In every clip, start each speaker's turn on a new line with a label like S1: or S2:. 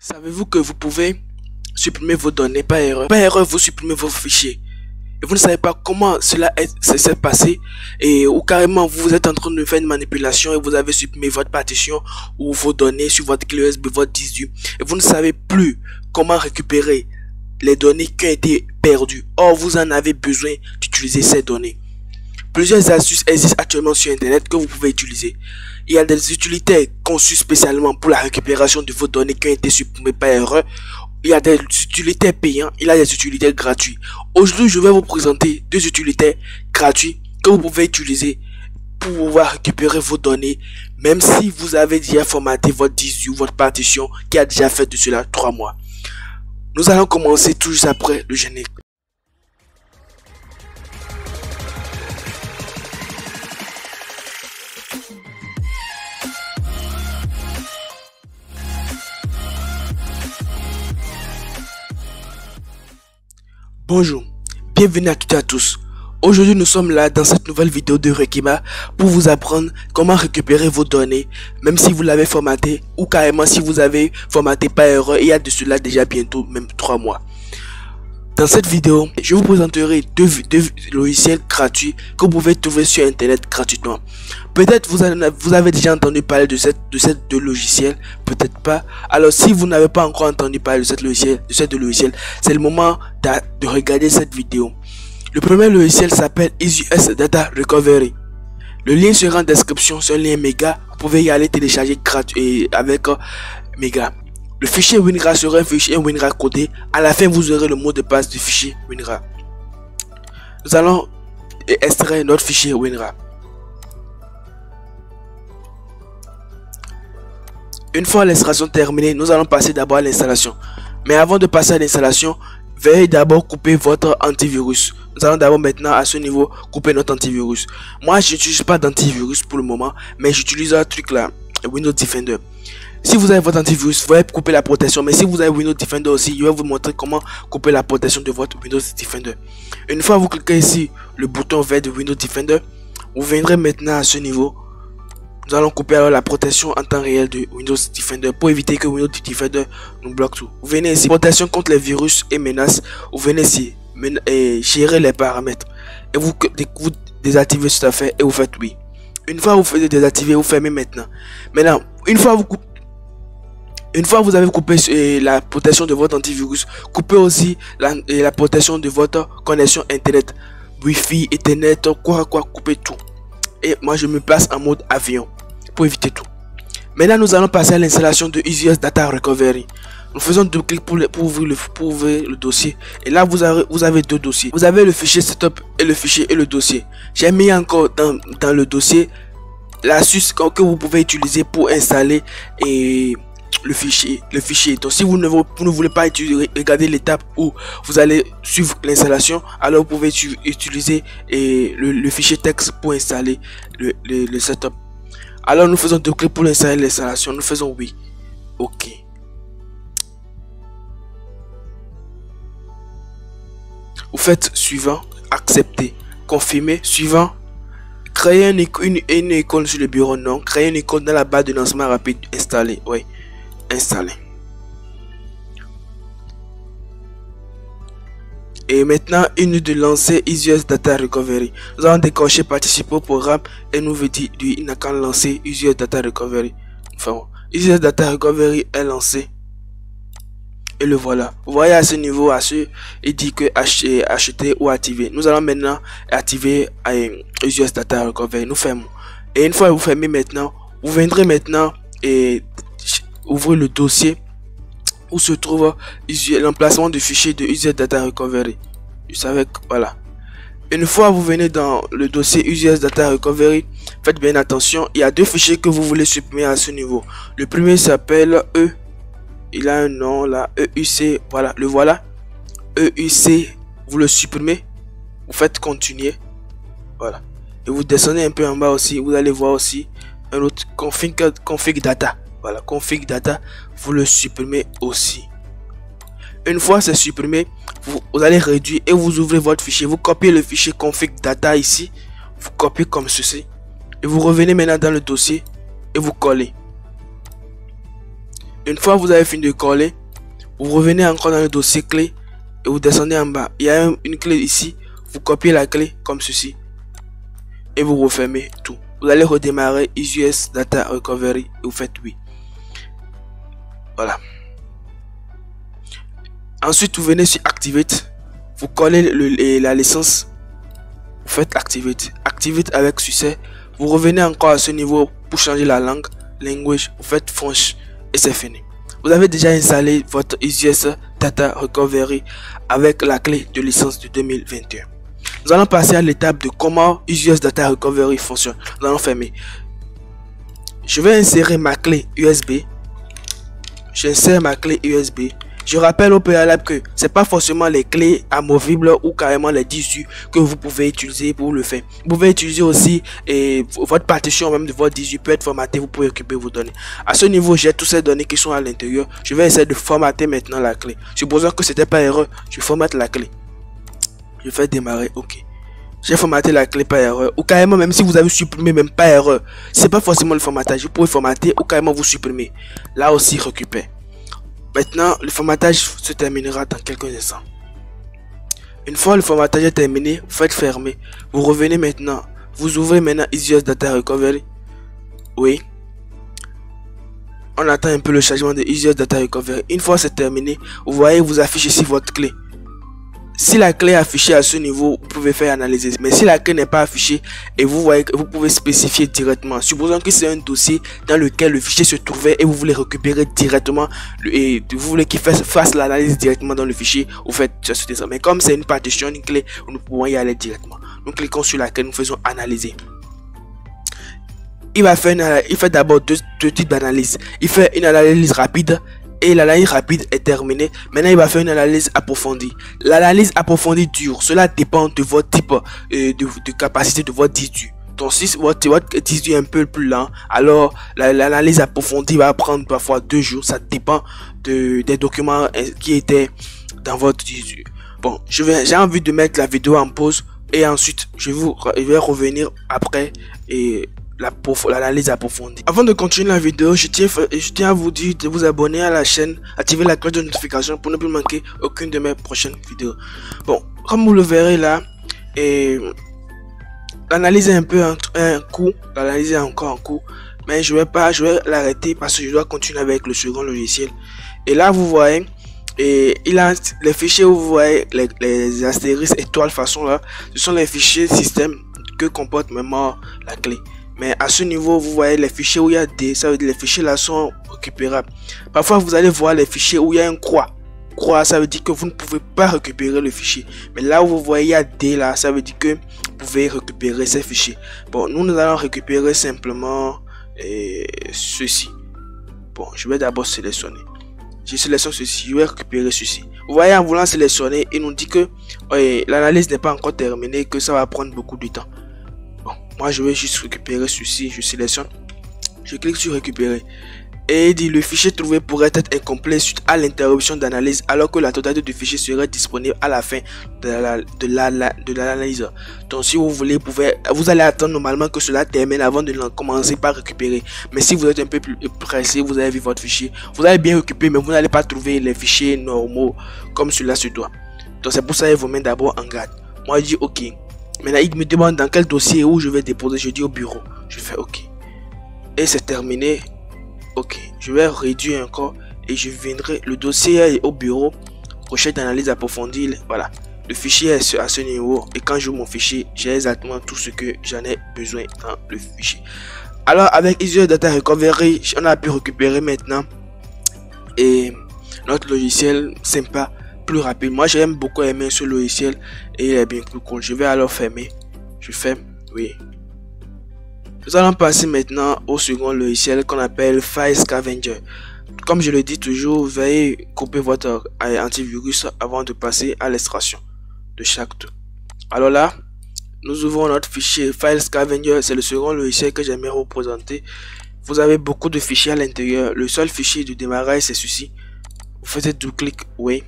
S1: Savez-vous que vous pouvez supprimer vos données par erreur? Par erreur, vous supprimez vos fichiers. Et vous ne savez pas comment cela s'est passé. Ou carrément, vous êtes en train de faire une manipulation et vous avez supprimé votre partition ou vos données sur votre clé USB, votre disque dur. Et vous ne savez plus comment récupérer les données qui ont été perdues. Or, vous en avez besoin d'utiliser ces données. Plusieurs astuces existent actuellement sur Internet que vous pouvez utiliser. Il y a des utilités conçues spécialement pour la récupération de vos données qui ont été supprimées par erreur. Il y a des utilités payantes, il y a des utilités gratuites. Aujourd'hui, je vais vous présenter deux utilités gratuites que vous pouvez utiliser pour pouvoir récupérer vos données, même si vous avez déjà formaté votre disque dur, votre partition qui a déjà fait de cela 3 mois. Nous allons commencer tout juste après le générique. Bonjour, bienvenue à toutes et à tous. Aujourd'hui nous sommes là dans cette nouvelle vidéo de Rekiba pour vous apprendre comment récupérer vos données, même si vous l'avez formaté ou carrément si vous avez formaté par erreur il y a de cela déjà bientôt même 3 mois. Dans cette vidéo, je vous présenterai deux logiciels gratuits que vous pouvez trouver sur internet gratuitement. Peut-être vous avez déjà entendu parler de ces deux logiciels, peut-être pas. Alors si vous n'avez pas encore entendu parler de ces deux logiciels, c'est le moment de regarder cette vidéo. Le premier logiciel s'appelle EasyUS Data Recovery. Le lien sera en description, c'est un lien méga. Vous pouvez y aller télécharger gratuit avec méga. Le fichier WinRAR sera un fichier WinRAR codé. À la fin, vous aurez le mot de passe du fichier WinRAR. Nous allons extraire notre fichier WinRAR. Une fois l'extraction terminée, nous allons passer d'abord à l'installation. Mais avant de passer à l'installation, veuillez d'abord couper votre antivirus. Nous allons d'abord maintenant à ce niveau couper notre antivirus. Moi, je n'utilise pas d'antivirus pour le moment, mais j'utilise un truc là, Windows Defender. Si vous avez votre antivirus, vous allez couper la protection. Mais si vous avez Windows Defender aussi, je vais vous montrer comment couper la protection de votre Windows Defender. Une fois vous cliquez ici le bouton vert de Windows Defender, vous viendrez maintenant à ce niveau. Nous allons couper alors la protection en temps réel de Windows Defender pour éviter que Windows Defender nous bloque tout. Vous venez ici, protection contre les virus et menaces. Vous venez ici et gérer les paramètres. Et vous désactivez tout à fait et vous faites oui. Une fois vous faites désactiver, vous fermez maintenant. Maintenant, une fois vous avez coupé la protection de votre antivirus, coupez aussi la protection de votre connexion internet, Wi-Fi, Ethernet, coupez tout. Et moi je me place en mode avion pour éviter tout. Maintenant nous allons passer à l'installation de EasyUS Data Recovery. Nous faisons deux clics pour ouvrir le dossier. Et là vous avez deux dossiers. Vous avez le fichier setup et le fichier et le dossier. J'ai mis encore dans le dossier l'astuce que vous pouvez utiliser pour installer le fichier. Donc si vous ne voulez pas regarder l'étape où vous allez suivre l'installation, alors vous pouvez utiliser le fichier texte pour installer le setup. Alors nous faisons deux clics pour installer l'installation. Nous faisons oui, ok. Vous faites suivant, accepter, confirmer, suivant. Créer une icône sur le bureau, non. Créer une icône dans la barre de lancement rapide, installer, oui. Installer. Et maintenant, il nous de lancer EasyUS Data Recovery. Nous allons décocher participer au programme et nous veut dire il n'a qu'à lancer EasyUS Data Recovery. Enfin, EasyUS Data Recovery est lancé. Et le voilà. Vous voyez à ce niveau, il dit que acheter ou activer. Nous allons maintenant activer EasyUS Data Recovery. Nous fermons. Et une fois que vous fermez maintenant, vous viendrez maintenant et ouvrir le dossier où se trouve l'emplacement du fichier de EasyUS Data Recovery. Je savais que voilà. Une fois vous venez dans le dossier EasyUS Data Recovery, faites bien attention. Il y a deux fichiers que vous voulez supprimer à ce niveau. Le premier s'appelle il a un nom là, EUC. Voilà, le voilà. EUC, vous le supprimez. Vous faites continuer. Voilà. Et vous descendez un peu en bas aussi. Vous allez voir aussi un autre config data. Voilà, config data, vous le supprimez aussi. Une fois c'est supprimé, vous allez réduire et vous ouvrez votre fichier. Vous copiez le fichier config data ici. Vous copiez comme ceci. Et vous revenez maintenant dans le dossier et vous collez. Une fois que vous avez fini de coller, vous revenez encore dans le dossier clé et vous descendez en bas. Il y a une clé ici. Vous copiez la clé comme ceci et vous refermez tout. Vous allez redémarrer EasyOS Data Recovery et vous faites oui. Voilà. Ensuite, vous venez sur Activate. Vous collez la licence. Vous faites Activate. Activate avec succès. Vous revenez encore à ce niveau pour changer la langue. Language. Vous faites French et c'est fini. Vous avez déjà installé votre EasyOS Data Recovery avec la clé de licence de 2021. Nous allons passer à l'étape de comment EasyOS Data Recovery fonctionne. Nous allons fermer. Je vais insérer ma clé USB. J'insère ma clé USB. Je rappelle au préalable que c'est pas forcément les clés amovibles ou carrément les 18 que vous pouvez utiliser pour le faire. Vous pouvez utiliser aussi votre partition même de votre 18 peut être formaté. Vous pouvez récupérer vos données. À ce niveau, j'ai toutes ces données qui sont à l'intérieur. Je vais essayer de formater maintenant la clé. Supposons que c'était pas erreur, je formate la clé. Je fais démarrer. Ok. J'ai formaté la clé par erreur. Ou carrément, même si vous avez supprimé même pas erreur, c'est pas forcément le formatage. Vous pouvez formater ou carrément vous supprimer. Là aussi, récupère. Maintenant, le formatage se terminera dans quelques instants. Une fois le formatage est terminé, vous faites fermer. Vous revenez maintenant. Vous ouvrez maintenant EasyOS Data Recovery. Oui. On attend un peu le chargement de EasyOS Data Recovery. Une fois c'est terminé, vous voyez, vous affichez ici votre clé. Si la clé est affichée à ce niveau, vous pouvez faire analyser. Mais si la clé n'est pas affichée et vous voyez que vous pouvez spécifier directement. Supposons que c'est un dossier dans lequel le fichier se trouvait et vous voulez récupérer directement et vous voulez qu'il fasse l'analyse directement dans le fichier, vous faites ça. Mais comme c'est une partition, une clé, nous pouvons y aller directement. Nous cliquons sur laquelle nous faisons analyser. Il fait d'abord deux types d'analyse. Il fait une analyse rapide. Et l'analyse rapide est terminée. Maintenant, il va faire une analyse approfondie. L'analyse approfondie dure. Cela dépend de votre type de capacité de votre disque. Donc, si votre disque est un peu plus lent, alors l'analyse approfondie va prendre parfois 2 jours. Ça dépend des documents qui étaient dans votre disque. Bon, j'ai envie de mettre la vidéo en pause et ensuite je vais revenir après et l'analyse approfondie. Avant de continuer la vidéo, je tiens à vous dire de vous abonner à la chaîne, activer la cloche de notification pour ne plus manquer aucune de mes prochaines vidéos. Bon, comme vous le verrez là, l'analyse est un peu un coup, l'analyse est encore en cours, mais je vais l'arrêter parce que je dois continuer avec le second logiciel. Et là vous voyez, il a les fichiers où vous voyez les astérisques étoiles façon là, ce sont les fichiers système que comporte mémoire la clé. Mais à ce niveau, vous voyez les fichiers où il y a des, ça veut dire les fichiers là sont récupérables. Parfois, vous allez voir les fichiers où il y a une croix. Croix, ça veut dire que vous ne pouvez pas récupérer le fichier. Mais là où vous voyez il y a des là, ça veut dire que vous pouvez récupérer ces fichiers. Bon, nous allons récupérer simplement ceci. Bon, je vais d'abord sélectionner. Je sélectionne ceci, je vais récupérer ceci. Vous voyez, en voulant sélectionner, il nous dit que l'analyse n'est pas encore terminée, que ça va prendre beaucoup de temps. Bon, moi je vais juste récupérer ceci, je sélectionne, je clique sur récupérer et il dit le fichier trouvé pourrait être incomplet suite à l'interruption d'analyse alors que la totalité du fichier serait disponible à la fin de l'analyse. Donc si vous voulez, vous allez attendre normalement que cela termine avant de commencer par récupérer. Mais si vous êtes un peu plus pressé, vous avez vu votre fichier, vous allez bien récupérer mais vous n'allez pas trouver les fichiers normaux comme cela se doit. Donc c'est pour ça qu'il vous met d'abord en garde. Moi je dis ok. Maintenant, il me demande dans quel dossier où je vais déposer. Je dis au bureau. Je fais OK. Et c'est terminé. OK. Je vais réduire encore et je viendrai. Le dossier est au bureau. Recherche d'analyse approfondie. Voilà. Le fichier est à ce niveau. Et quand j'ouvre mon fichier, j'ai exactement tout ce que j'en ai besoin dans le fichier. Alors, avec EasyOS Data Recovery, on a pu récupérer maintenant. Et notre logiciel sympa. Plus rapide. Moi j'aime beaucoup aimer ce logiciel et il est bien plus cool. Je vais alors fermer. Je ferme. Oui. Nous allons passer maintenant au second logiciel qu'on appelle File Scavenger. Comme je le dis toujours, veuillez couper votre antivirus avant de passer à l'extraction de chaque truc. Alors là, nous ouvrons notre fichier File Scavenger. C'est le second logiciel que j'aimerais vous présenter. Vous avez beaucoup de fichiers à l'intérieur. Le seul fichier de démarrage c'est ceci. Vous faites double-clic. Oui.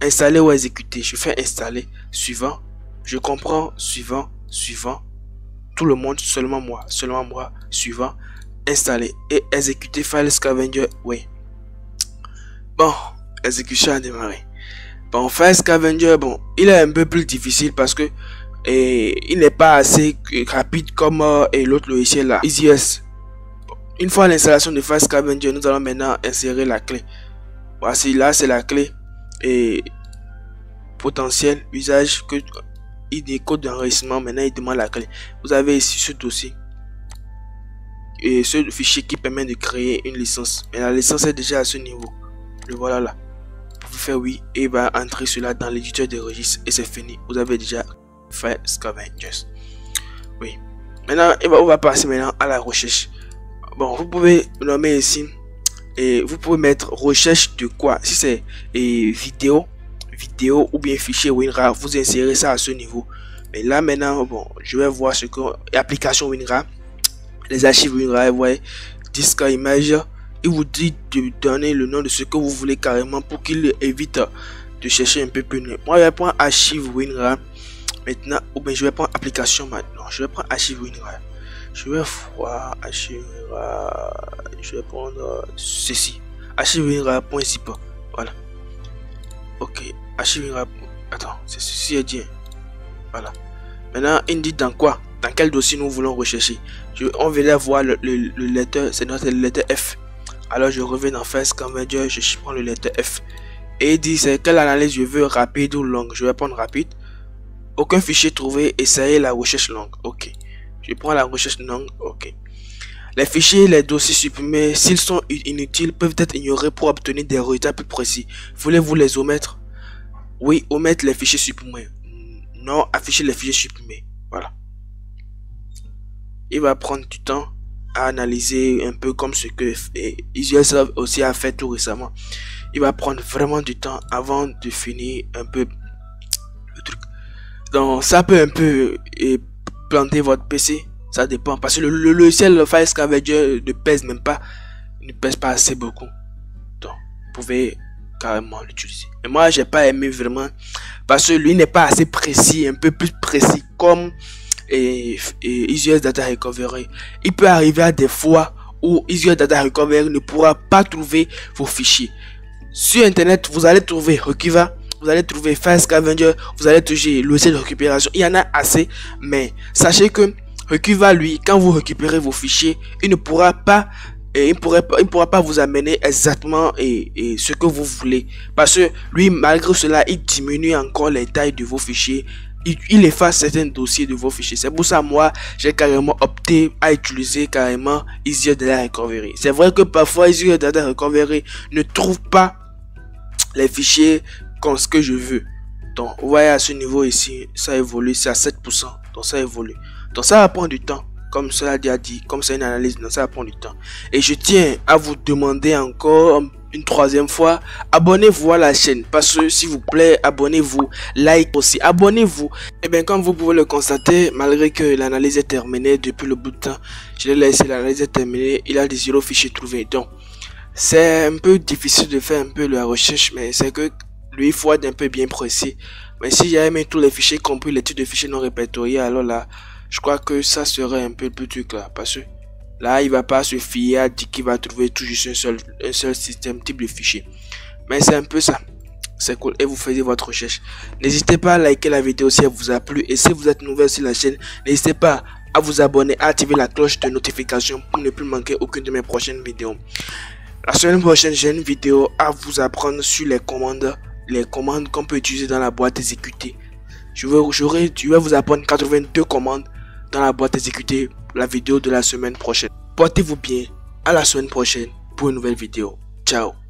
S1: Installer ou exécuter. Je fais installer. Suivant. Je comprends. Suivant. Suivant. Tout le monde. Seulement moi. Seulement moi. Suivant. Installer. Et exécuter File Scavenger. Oui. Bon, l'exécution a démarré. Bon, File Scavenger, bon, il est un peu plus difficile parce que il n'est pas assez rapide comme l'autre logiciel là, EasyOS. Une fois l'installation de File Scavenger, nous allons maintenant insérer la clé. Voici là, c'est la clé et potentiel usage que il décode d'enregistrement. Maintenant, il demande la clé. Vous avez ici ce dossier et ce fichier qui permet de créer une licence. Mais la licence est déjà à ce niveau. Le voilà là. Vous pouvez faire oui et il va entrer cela dans l'éditeur de registre et c'est fini. Vous avez déjà fait Scavengers. Oui. Maintenant, on va passer maintenant à la recherche. Bon, vous pouvez nommer ici et vous pouvez mettre recherche de quoi. Si c'est vidéo ou bien fichier WinRAR, vous insérez ça à ce niveau. Mais là maintenant, bon, je vais voir ce que application WinRAR, les archives WinRAR, vous voyez, disque image, il vous dit de donner le nom de ce que vous voulez carrément pour qu'il évite de chercher un peu plus loin. Moi, je vais prendre archive WinRAR maintenant, ou bien je vais prendre application maintenant. Je vais prendre archive WinRAR. Je vais voir archive WinRAR. Je vais prendre ceci, archive WinRAR.zip. Voilà. Ok, archive WinRAR. Attends, c'est ceci est dit. Voilà. Maintenant, il dit dans quoi, dans quel dossier nous voulons rechercher. On va voir le lecteur, c'est notre lecteur F. Alors je reviens dans File Scavenger, je prends le lecteur F. Et il dit c'est quelle analyse je veux, rapide ou longue. Je vais prendre rapide. Aucun fichier trouvé, essayez la recherche longue. Ok. Je prends la recherche longue. Ok. Les fichiers, les dossiers supprimés, s'ils sont inutiles, peuvent être ignorés pour obtenir des résultats plus précis. Voulez-vous les omettre? Oui, omettre les fichiers supprimés. Non, afficher les fichiers supprimés. Voilà. Il va prendre du temps à analyser un peu comme ce que EasyOS aussi a fait tout récemment. Il va prendre vraiment du temps avant de finir un peu le truc. Donc ça peut un peu planter votre PC. Ça dépend parce que le logiciel, le File Scavenger ne pèse même pas. Il ne pèse pas assez beaucoup. Donc vous pouvez carrément l'utiliser. Et moi j'ai pas aimé vraiment parce que lui n'est pas assez précis, un peu plus précis comme EasyOS Data Recovery. Il peut arriver à des fois où EasyOS Data Recovery ne pourra pas trouver vos fichiers. Sur internet, vous allez trouver Recuva, vous allez trouver File Scavenger, vous allez trouver le logiciel de récupération. Il y en a assez, mais sachez que Recuva, lui, quand vous récupérez vos fichiers, il ne pourra pas il pourra pas vous amener exactement ce que vous voulez, parce que lui, malgré cela, il diminue encore les tailles de vos fichiers. Il efface certains dossiers de vos fichiers. C'est pour ça moi j'ai carrément opté à utiliser carrément EasyOS Data Recovery. C'est vrai que parfois EasyOS Data Recovery ne trouve pas les fichiers comme ce que je veux. Donc vous voyez à ce niveau ici, ça évolue, c'est à 7%. Donc ça évolue. Donc ça va prendre du temps. Comme cela a dit, comme c'est une analyse, donc ça va prendre du temps. Et je tiens à vous demander encore une troisième fois, abonnez-vous à la chaîne, parce que s'il vous plaît, abonnez-vous, like aussi, abonnez-vous. Et bien comme vous pouvez le constater, malgré que l'analyse est terminée depuis le bout de temps, je l'ai laissé, l'analyse est terminée, il a des 0 fichiers trouvés. Donc c'est un peu difficile de faire un peu la recherche, mais c'est que lui il faut être un peu bien précis. Mais si j'ai mis tous les fichiers compris les types de fichiers non répertoriés, alors là je crois que ça serait un peu le truc là, parce que là il va pas se fier à dire qu'il va trouver tout juste un seul système type de fichier. Mais c'est un peu ça, c'est cool. Et vous faites votre recherche. N'hésitez pas à liker la vidéo si elle vous a plu, et si vous êtes nouvelle sur la chaîne, n'hésitez pas à vous abonner, à activer la cloche de notification pour ne plus manquer aucune de mes prochaines vidéos. La semaine prochaine j'ai une vidéo à vous apprendre sur les commandes qu'on peut utiliser dans la boîte exécutée. Je vais vous apprendre 82 commandes dans la boîte exécutée. La vidéo de la semaine prochaine. Portez-vous bien. À la semaine prochaine pour une nouvelle vidéo. Ciao.